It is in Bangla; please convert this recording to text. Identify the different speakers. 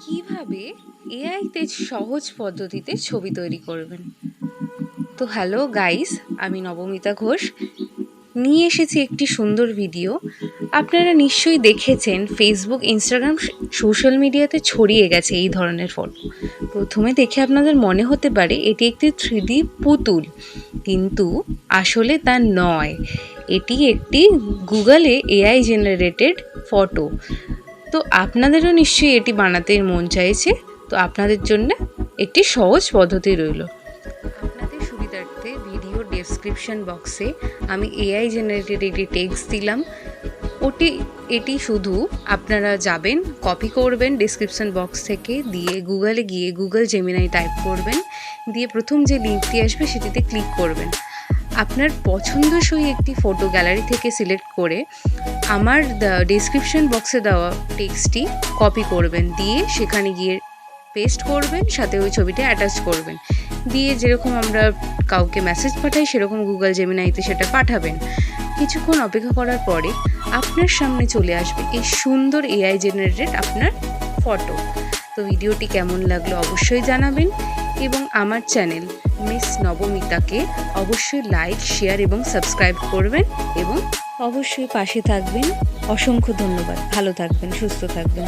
Speaker 1: কিভাবে এআইতে সহজ পদ্ধতিতে ছবি তৈরি করবেন। তো হ্যালো গাইস, আমি নবমিতা ঘোষ নিয়ে এসেছি একটি সুন্দর ভিডিও। আপনারা নিশ্চয়ই দেখেছেন ফেসবুক, ইনস্টাগ্রাম, সোশ্যাল মিডিয়াতে ছড়িয়ে গেছে এই ধরনের ফটো। প্রথমে দেখে আপনাদের মনে হতে পারে এটি একটি 3D পুতুল, কিন্তু আসলে তা নয়। এটি একটি গুগলে এআই জেনারেটেড ফটো। তো আপনাদেরও নিশ্চয়ই এটি বানাতে মন চাইছে। তো আপনাদের জন্য একটি সহজ পদ্ধতি রইল। আপনাদের সুবিধার্থে ভিডিও ডেসক্রিপশন বক্সে আমি এআই জেনারেটেড একটি টেক্সট দিলাম। এটি শুধু আপনারা যাবেন, কপি করবেন ডেসক্রিপশন বক্স থেকে, দিয়ে গুগলে গিয়ে গুগল জেমিনাই টাইপ করবেন, দিয়ে প্রথম যে লিঙ্কটি আসবে সেটিতে ক্লিক করবেন। আপনার পছন্দসই একটি ফটো গ্যালারি থেকে সিলেক্ট করে আমার ডেসক্রিপশন বক্সে দেওয়া টেক্সটটি কপি করবেন, দিয়ে সেখানে গিয়ে পেস্ট করবেন, সাথে ওই ছবিটা অ্যাটাচ করবেন, দিয়ে যেরকম আমরা কাউকে মেসেজ পাঠাই সেরকম গুগল জেমিনাইতে সেটা পাঠাবেন। কিছুক্ষণ অপেক্ষা করার পরে আপনার সামনে চলে আসবে এই সুন্দর এআই জেনারেটেড আপনার ফটো। তো ভিডিওটি কেমন লাগলো অবশ্যই জানাবেন, এবং আমার চ্যানেল মিস নবমিতাকে অবশ্যই লাইক, শেয়ার এবং সাবস্ক্রাইব করবেন, এবং অবশ্যই পাশে থাকবেন। অসংখ্য ধন্যবাদ। ভালো থাকবেন, সুস্থ থাকবেন।